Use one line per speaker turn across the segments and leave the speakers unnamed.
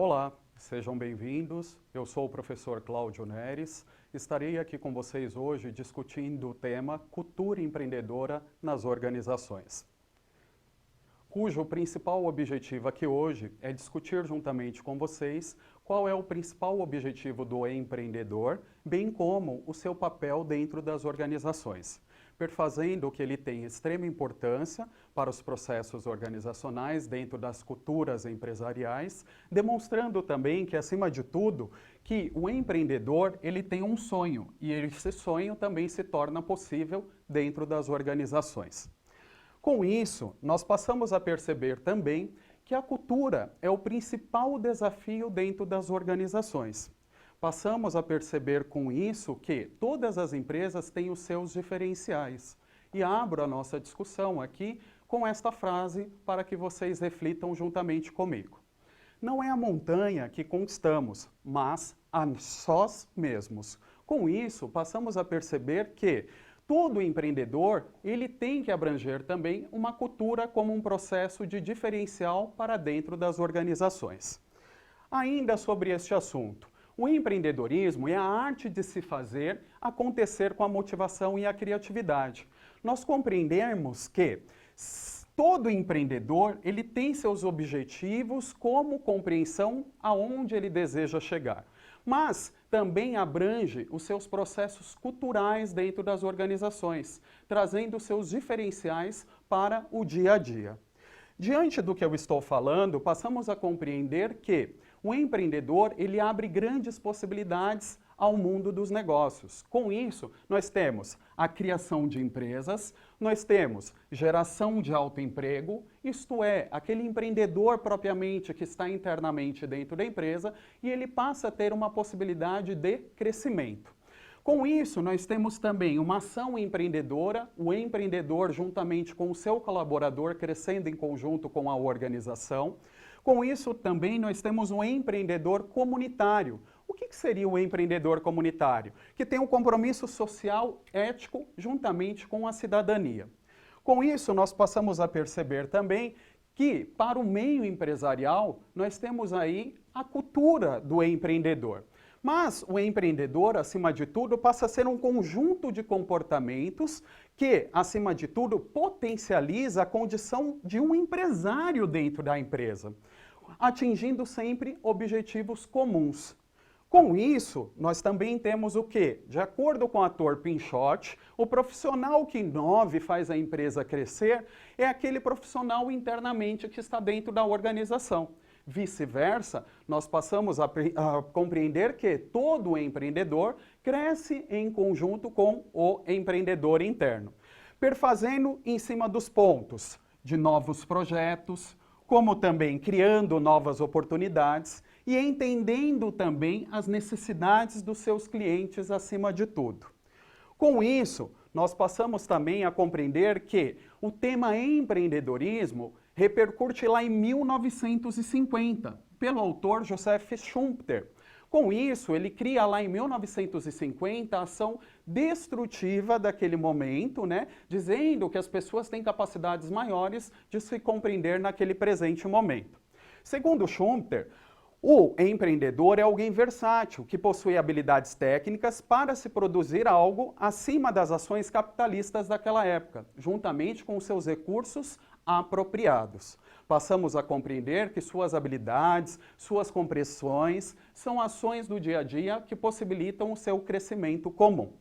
Olá, sejam bem-vindos. Eu sou o professor Cláudio Neres. Estarei aqui com vocês hoje discutindo o tema Cultura Empreendedora nas Organizações, cujo principal objetivo aqui hoje é discutir juntamente com vocês qual é o principal objetivo do empreendedor, bem como o seu papel dentro das organizações, perfazendo que ele tem extrema importância para os processos organizacionais dentro das culturas empresariais, demonstrando também que, acima de tudo, que o empreendedor ele tem um sonho e esse sonho também se torna possível dentro das organizações. Com isso, nós passamos a perceber também que a cultura é o principal desafio dentro das organizações. Passamos a perceber com isso que todas as empresas têm os seus diferenciais. E abro a nossa discussão aqui com esta frase para que vocês reflitam juntamente comigo. Não é a montanha que conquistamos, mas a nós mesmos. Com isso, passamos a perceber que todo empreendedor, ele tem que abranger também uma cultura como um processo de diferencial para dentro das organizações. Ainda sobre este assunto, o empreendedorismo é a arte de se fazer acontecer com a motivação e a criatividade. Nós compreendemos que todo empreendedor, ele tem seus objetivos como compreensão aonde ele deseja chegar, mas também abrange os seus processos culturais dentro das organizações, trazendo seus diferenciais para o dia a dia. Diante do que eu estou falando, passamos a compreender que o empreendedor ele abre grandes possibilidades ao mundo dos negócios. Com isso, nós temos a criação de empresas, nós temos geração de autoemprego, isto é, aquele empreendedor propriamente que está internamente dentro da empresa e ele passa a ter uma possibilidade de crescimento. Com isso, nós temos também uma ação empreendedora, o empreendedor juntamente com o seu colaborador crescendo em conjunto com a organização. Com isso, também nós temos um empreendedor comunitário. O que seria o empreendedor comunitário? Que tem um compromisso social, ético, juntamente com a cidadania. Com isso, nós passamos a perceber também que, para o meio empresarial, nós temos aí a cultura do empreendedor. Mas o empreendedor, acima de tudo, passa a ser um conjunto de comportamentos que, acima de tudo, potencializa a condição de um empresário dentro da empresa, atingindo sempre objetivos comuns. Com isso, nós também temos o quê? De acordo com o ator Pinchot, o profissional que inova e faz a empresa crescer é aquele profissional internamente que está dentro da organização. Vice-versa, nós passamos a compreender que todo empreendedor cresce em conjunto com o empreendedor interno, perfazendo em cima dos pontos de novos projetos, como também criando novas oportunidades e entendendo também as necessidades dos seus clientes acima de tudo. Com isso, nós passamos também a compreender que o tema empreendedorismo repercute lá em 1950, pelo autor Joseph Schumpeter. Com isso, ele cria lá em 1950 a ação destrutiva daquele momento, né, dizendo que as pessoas têm capacidades maiores de se compreender naquele presente momento. Segundo Schumpeter, o empreendedor é alguém versátil, que possui habilidades técnicas para se produzir algo acima das ações capitalistas daquela época, juntamente com seus recursos apropriados. Passamos a compreender que suas habilidades, suas compreensões, são ações do dia a dia que possibilitam o seu crescimento comum.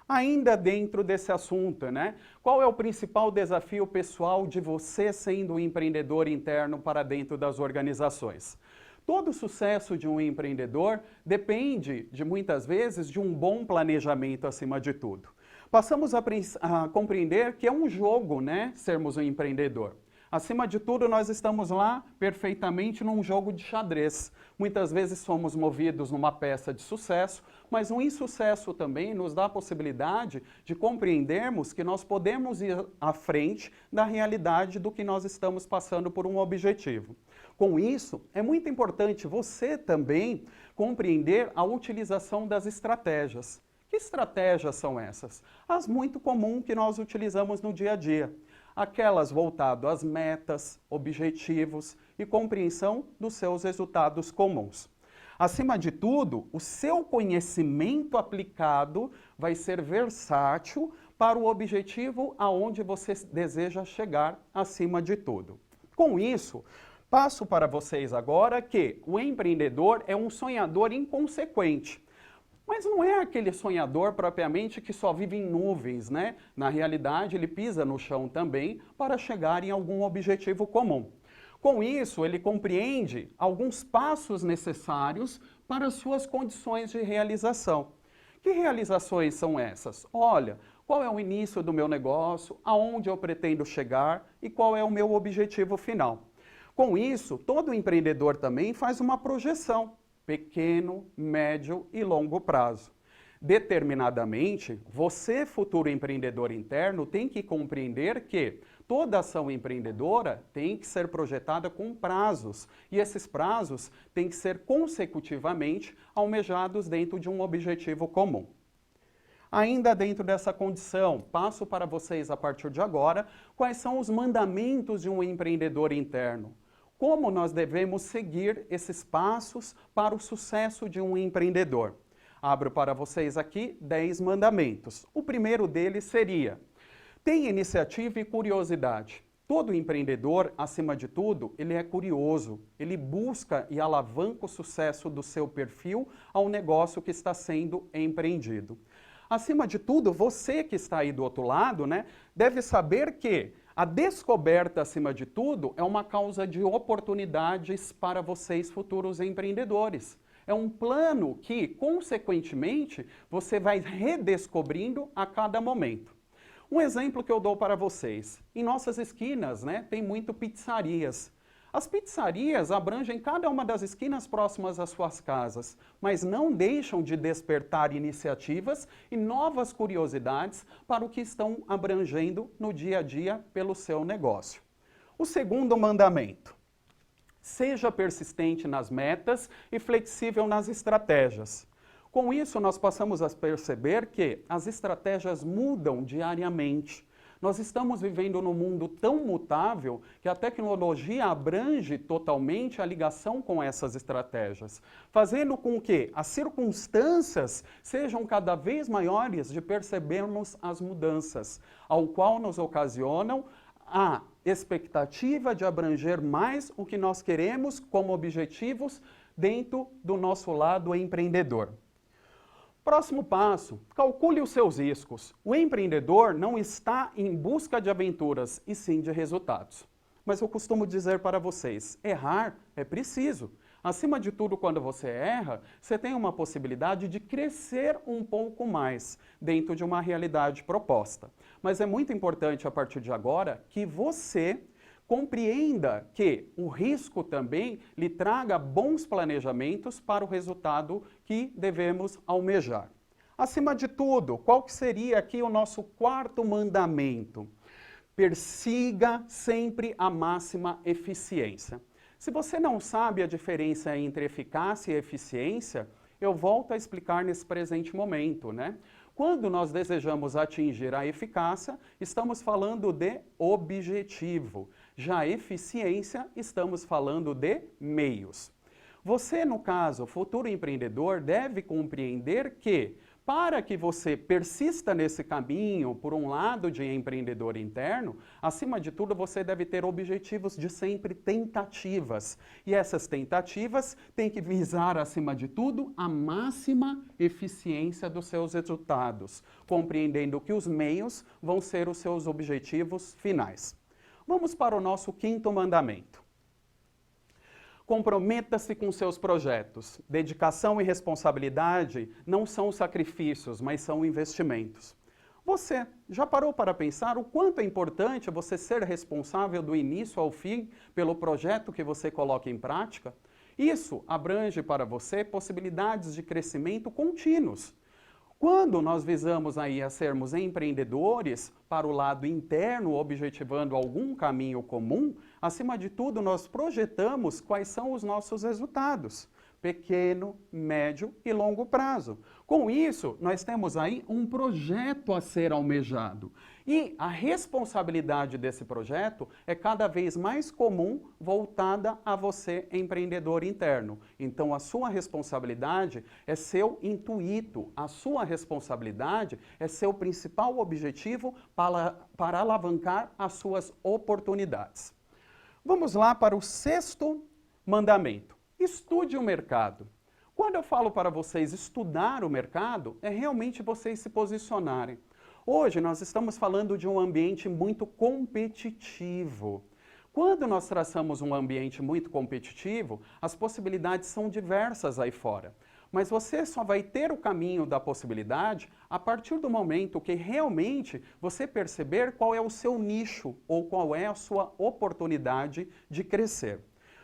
Ainda dentro desse assunto, né? Qual é o principal desafio pessoal de você sendo um empreendedor interno para dentro das organizações? Todo o sucesso de um empreendedor depende, muitas vezes, de um bom planejamento acima de tudo. Passamos a compreender que é um jogo, né, sermos um empreendedor. Acima de tudo, nós estamos lá perfeitamente num jogo de xadrez. Muitas vezes somos movidos numa peça de sucesso, mas um insucesso também nos dá a possibilidade de compreendermos que nós podemos ir à frente da realidade do que nós estamos passando por um objetivo. Com isso, é muito importante você também compreender a utilização das estratégias. Que estratégias são essas? As muito comuns que nós utilizamos no dia a dia. aquelas voltadas às metas, objetivos e compreensão dos seus resultados comuns. Acima de tudo, o seu conhecimento aplicado vai ser versátil para o objetivo aonde você deseja chegar acima de tudo. Com isso, passo para vocês agora que o empreendedor é um sonhador inconsequente. Mas não é aquele sonhador propriamente que só vive em nuvens, né? Na realidade, ele pisa no chão também para chegar em algum objetivo comum. Com isso, ele compreende alguns passos necessários para suas condições de realização. Que realizações são essas? Olha, qual é o início do meu negócio, aonde eu pretendo chegar e qual é o meu objetivo final. Com isso, todo empreendedor também faz uma projeção, pequeno, médio e longo prazo. Determinadamente, você, futuro empreendedor interno, tem que compreender que toda ação empreendedora tem que ser projetada com prazos, e esses prazos têm que ser consecutivamente almejados dentro de um objetivo comum. Ainda dentro dessa condição, passo para vocês a partir de agora quais são os mandamentos de um empreendedor interno. Como nós devemos seguir esses passos para o sucesso de um empreendedor? Abro para vocês aqui 10 mandamentos. O primeiro deles seria: tenha iniciativa e curiosidade. Todo empreendedor, acima de tudo, ele é curioso. Ele busca e alavanca o sucesso do seu perfil ao negócio que está sendo empreendido. Acima de tudo, você que está aí do outro lado, né, deve saber que a descoberta, acima de tudo, é uma causa de oportunidades para vocês, futuros empreendedores. É um plano que, consequentemente, você vai redescobrindo a cada momento. Um exemplo que eu dou para vocês. Em nossas esquinas, né, tem muito pizzarias. As pizzarias abrangem cada uma das esquinas próximas às suas casas, mas não deixam de despertar iniciativas e novas curiosidades para o que estão abrangendo no dia a dia pelo seu negócio. O segundo mandamento: seja persistente nas metas e flexível nas estratégias. Com isso, nós passamos a perceber que as estratégias mudam diariamente. Nós estamos vivendo num mundo tão mutável que a tecnologia abrange totalmente a ligação com essas estratégias, fazendo com que as circunstâncias sejam cada vez maiores de percebermos as mudanças, ao qual nos ocasionam a expectativa de abranger mais o que nós queremos como objetivos dentro do nosso lado empreendedor. Próximo passo, calcule os seus riscos. O empreendedor não está em busca de aventuras, e sim de resultados. Mas eu costumo dizer para vocês, errar é preciso. Acima de tudo, quando você erra, você tem uma possibilidade de crescer um pouco mais dentro de uma realidade proposta. Mas é muito importante, a partir de agora, que você compreenda que o risco também lhe traga bons planejamentos para o resultado que devemos almejar. Acima de tudo, qual que seria aqui o nosso quarto mandamento? Persiga sempre a máxima eficiência. Se você não sabe a diferença entre eficácia e eficiência, eu volto a explicar nesse presente momento, né? Quando nós desejamos atingir a eficácia, estamos falando de objetivo. Já a eficiência, estamos falando de meios. Você, no caso, futuro empreendedor, deve compreender que, para que você persista nesse caminho, por um lado de empreendedor interno, acima de tudo você deve ter objetivos de sempre tentativas. E essas tentativas têm que visar, acima de tudo, a máxima eficiência dos seus resultados, compreendendo que os meios vão ser os seus objetivos finais. Vamos para o nosso quinto mandamento. Comprometa-se com seus projetos. Dedicação e responsabilidade não são sacrifícios, mas são investimentos. Você já parou para pensar o quanto é importante você ser responsável do início ao fim pelo projeto que você coloca em prática? Isso abrange para você possibilidades de crescimento contínuos. Quando nós visamos aí a sermos empreendedores para o lado interno, objetivando algum caminho comum, acima de tudo nós projetamos quais são os nossos resultados. pequeno, médio e longo prazo. Com isso, nós temos aí um projeto a ser almejado. E a responsabilidade desse projeto é cada vez mais comum voltada a você, empreendedor interno. Então, a sua responsabilidade é seu intuito, a sua responsabilidade é seu principal objetivo para alavancar as suas oportunidades. Vamos lá para o 6º mandamento. Estude o mercado. Quando eu falo para vocês estudar o mercado, é realmente vocês se posicionarem. Hoje nós estamos falando de um ambiente muito competitivo. Quando nós traçamos um ambiente muito competitivo, as possibilidades são diversas aí fora. Mas você só vai ter o caminho da possibilidade a partir do momento que realmente você perceber qual é o seu nicho ou qual é a sua oportunidade de crescer.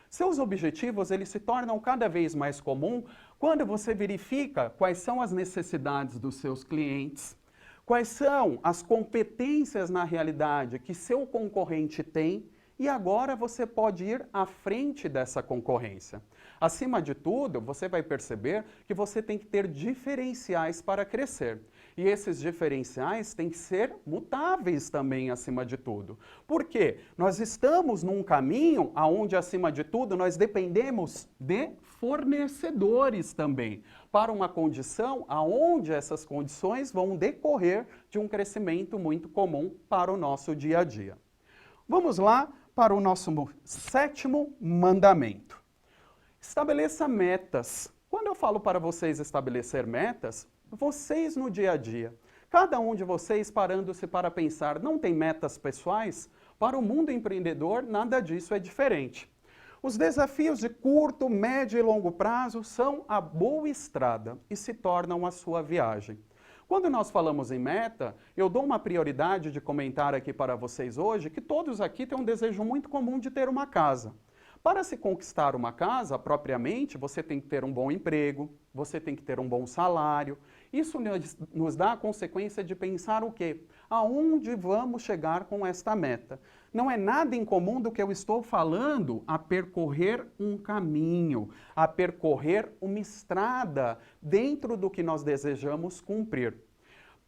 Seus objetivos, eles se tornam cada vez mais comuns quando você verifica quais são as necessidades dos seus clientes, quais são as competências na realidade que seu concorrente tem e agora você pode ir à frente dessa concorrência. Acima de tudo, você vai perceber que você tem que ter diferenciais para crescer. E esses diferenciais têm que ser mutáveis também, acima de tudo. Por quê? Nós estamos num caminho onde, acima de tudo, nós dependemos de fornecedores também, para uma condição onde essas condições vão decorrer de um crescimento muito comum para o nosso dia a dia. Vamos lá para o nosso 7º mandamento. Estabeleça metas. Quando eu falo para vocês estabelecer metas, vocês no dia a dia, cada um de vocês parando-se para pensar, não tem metas pessoais? Para o mundo empreendedor, nada disso é diferente. Os desafios de curto, médio e longo prazo são a boa estrada e se tornam a sua viagem. Quando nós falamos em meta, eu dou uma prioridade de comentar aqui para vocês hoje que todos aqui têm um desejo muito comum de ter uma casa. Para se conquistar uma casa, propriamente, você tem que ter um bom emprego, você tem que ter um bom salário. Isso nos dá a consequência de pensar o quê? Aonde vamos chegar com esta meta? Não é nada incomum do que eu estou falando a percorrer um caminho, a percorrer uma estrada dentro do que nós desejamos cumprir.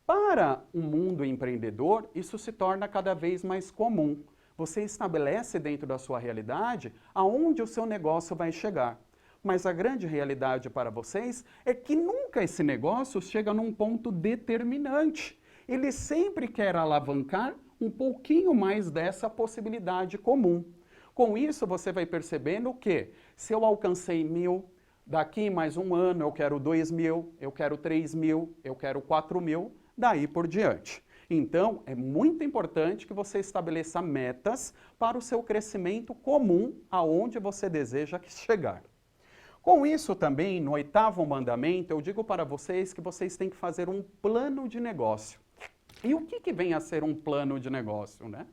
Para o mundo empreendedor, isso se torna cada vez mais comum. Você estabelece dentro da sua realidade aonde o seu negócio vai chegar. Mas a grande realidade para vocês é que nunca esse negócio chega num ponto determinante. Ele sempre quer alavancar um pouquinho mais dessa possibilidade comum. Com isso, você vai percebendo que se eu alcancei 1.000, daqui mais um ano eu quero 2.000, eu quero 3.000, eu quero 4.000, daí por diante. Então, é muito importante que você estabeleça metas para o seu crescimento comum aonde você deseja chegar. Com isso também, no 8º mandamento, eu digo para vocês que vocês têm que fazer um plano de negócio. E o que vem a ser um plano de negócio, né?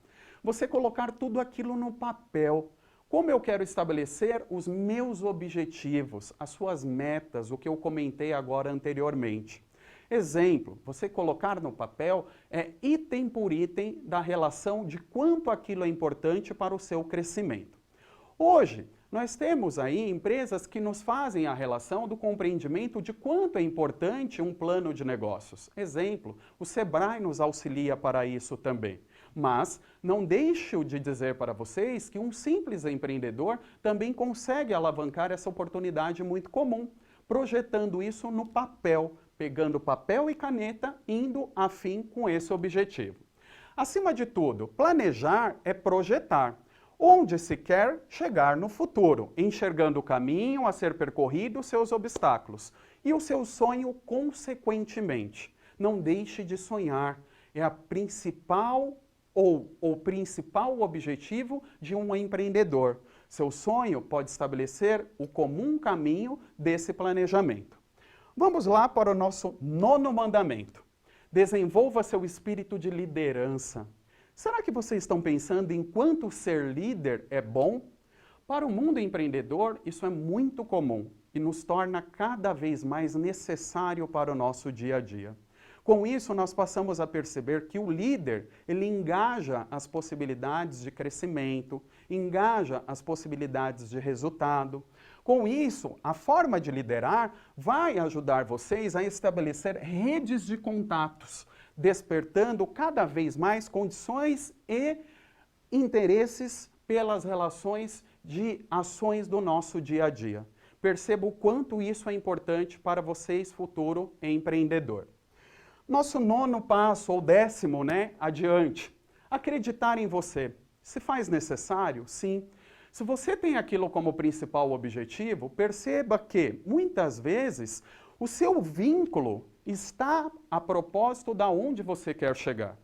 Você colocar tudo aquilo no papel. Como eu quero estabelecer os meus objetivos, as suas metas, o que eu comentei agora anteriormente. Exemplo, você colocar no papel item por item da relação de quanto aquilo é importante para o seu crescimento. Hoje, nós temos aí empresas que nos fazem a relação do compreendimento de quanto é importante um plano de negócios. Exemplo, o Sebrae nos auxilia para isso também. Mas não deixo de dizer para vocês que um simples empreendedor também consegue alavancar essa oportunidade muito comum, projetando isso no papel, pegando papel e caneta, indo a fim com esse objetivo. Acima de tudo, planejar é projetar, onde se quer chegar no futuro, enxergando o caminho a ser percorrido, seus obstáculos, e o seu sonho consequentemente. Não deixe de sonhar, é a principal ou o principal objetivo de um empreendedor. Seu sonho pode estabelecer o comum caminho desse planejamento. Vamos lá para o nosso 9º mandamento. Desenvolva seu espírito de liderança. Será que vocês estão pensando em quanto ser líder é bom? Para o mundo empreendedor, isso é muito comum e nos torna cada vez mais necessário para o nosso dia a dia. Com isso, nós passamos a perceber que o líder, ele engaja as possibilidades de crescimento, engaja as possibilidades de resultado. Com isso, a forma de liderar vai ajudar vocês a estabelecer redes de contatos, despertando cada vez mais condições e interesses pelas relações de ações do nosso dia a dia. Perceba o quanto isso é importante para vocês, futuro empreendedor. Nosso 9º passo, ou 10º, adiante. Acreditar em você. Se faz necessário? Sim. Se você tem aquilo como principal objetivo, perceba que, muitas vezes, o seu vínculo está a propósito de onde você quer chegar.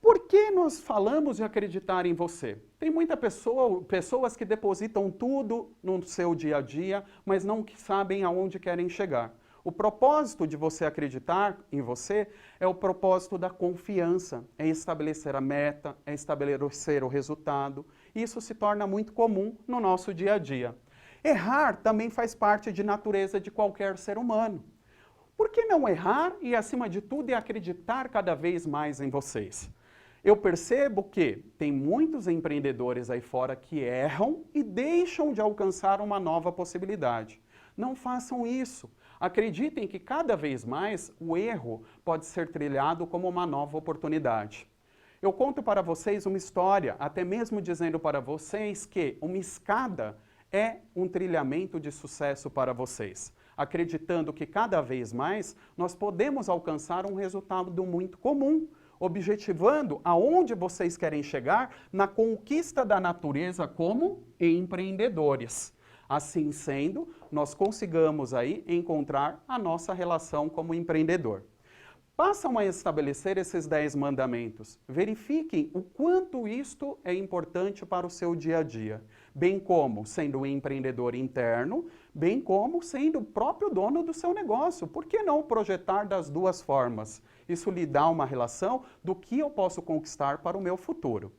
Por que nós falamos de acreditar em você? Tem pessoas que depositam tudo no seu dia a dia, mas não sabem aonde querem chegar. O propósito de você acreditar em você é o propósito da confiança, é estabelecer a meta, é estabelecer o resultado. Isso se torna muito comum no nosso dia a dia. Errar também faz parte de natureza de qualquer ser humano. Por que não errar e, acima de tudo, acreditar cada vez mais em vocês? Eu percebo que tem muitos empreendedores aí fora que erram e deixam de alcançar uma nova possibilidade. Não façam isso. Acreditem que cada vez mais o erro pode ser trilhado como uma nova oportunidade. Eu conto para vocês uma história, até mesmo dizendo para vocês que uma escada é um trilhamento de sucesso para vocês. Acreditando que cada vez mais nós podemos alcançar um resultado muito comum, objetivando aonde vocês querem chegar na conquista da natureza como empreendedores. Assim sendo, nós consigamos aí encontrar a nossa relação como empreendedor. Passam a estabelecer esses 10 mandamentos. Verifiquem o quanto isto é importante para o seu dia a dia, bem como sendo um empreendedor interno, bem como sendo o próprio dono do seu negócio. Por que não projetar das duas formas? Isso lhe dá uma relação do que eu posso conquistar para o meu futuro.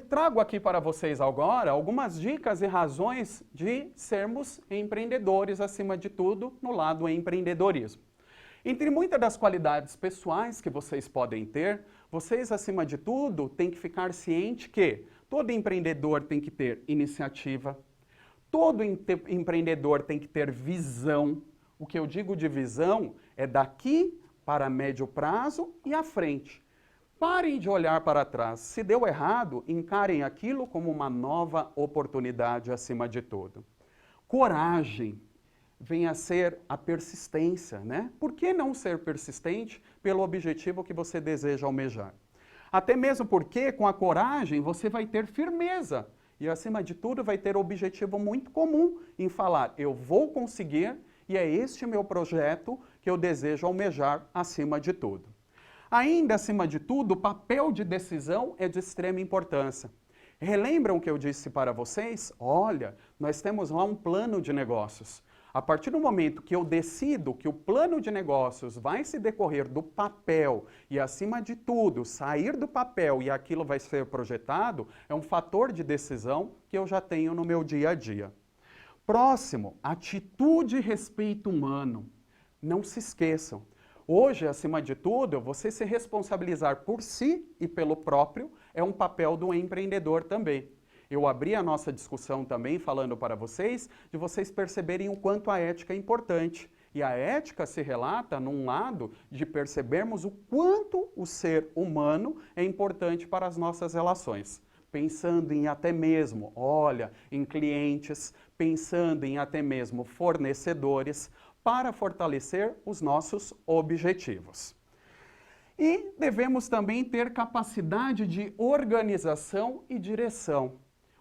Trago aqui para vocês agora algumas dicas e razões de sermos empreendedores, acima de tudo, no lado empreendedorismo. Entre muitas das qualidades pessoais que vocês podem ter, vocês, acima de tudo, têm que ficar ciente que todo empreendedor tem que ter iniciativa, todo empreendedor tem que ter visão. O que eu digo de visão é daqui para médio prazo e à frente. Parem de olhar para trás. Se deu errado, encarem aquilo como uma nova oportunidade acima de tudo. Coragem vem a ser a persistência, né? Por que não ser persistente pelo objetivo que você deseja almejar? Até mesmo porque com a coragem você vai ter firmeza e, acima de tudo, vai ter um objetivo muito comum em falar: eu vou conseguir e é este meu projeto que eu desejo almejar acima de tudo. Ainda acima de tudo, o papel de decisão é de extrema importância. Relembram que eu disse para vocês? Olha, nós temos lá um plano de negócios. A partir do momento que eu decido que o plano de negócios vai se decorrer do papel e, acima de tudo, sair do papel e aquilo vai ser projetado, é um fator de decisão que eu já tenho no meu dia a dia. Próximo, atitude e respeito humano. Não se esqueçam. Hoje, acima de tudo, você se responsabilizar por si e pelo próprio é um papel do empreendedor também. Eu abri a nossa discussão também falando para vocês de vocês perceberem o quanto a ética é importante. E a ética se relata num lado de percebermos o quanto o ser humano é importante para as nossas relações. Pensando em até mesmo, olha, em clientes, pensando em até mesmo fornecedores, para fortalecer os nossos objetivos. E devemos também ter capacidade de organização e direção.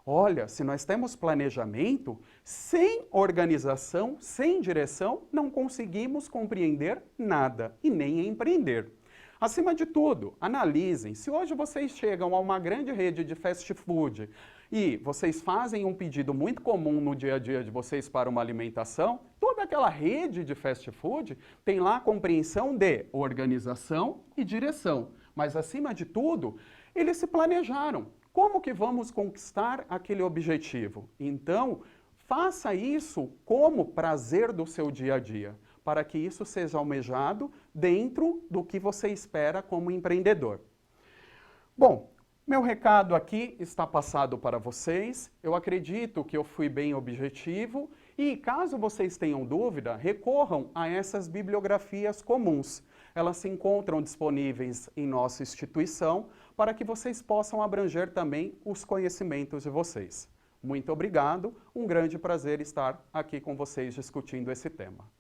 Olha, se nós temos planejamento, sem organização, sem direção, não conseguimos compreender nada e nem empreender. Acima de tudo, analisem. Se hoje vocês chegam a uma grande rede de fast food e vocês fazem um pedido muito comum no dia a dia de vocês para uma alimentação, toda aquela rede de fast food tem lá a compreensão de organização e direção. Mas, acima de tudo, eles se planejaram. Como que vamos conquistar aquele objetivo? Então, faça isso como prazer do seu dia a dia, para que isso seja almejado dentro do que você espera como empreendedor. Bom, Meu recado aqui está passado para vocês. Eu acredito que eu fui bem objetivo e, caso vocês tenham dúvida, recorram a essas bibliografias comuns. Elas se encontram disponíveis em nossa instituição para que vocês possam abranger também os conhecimentos de vocês. Muito obrigado, um grande prazer estar aqui com vocês discutindo esse tema.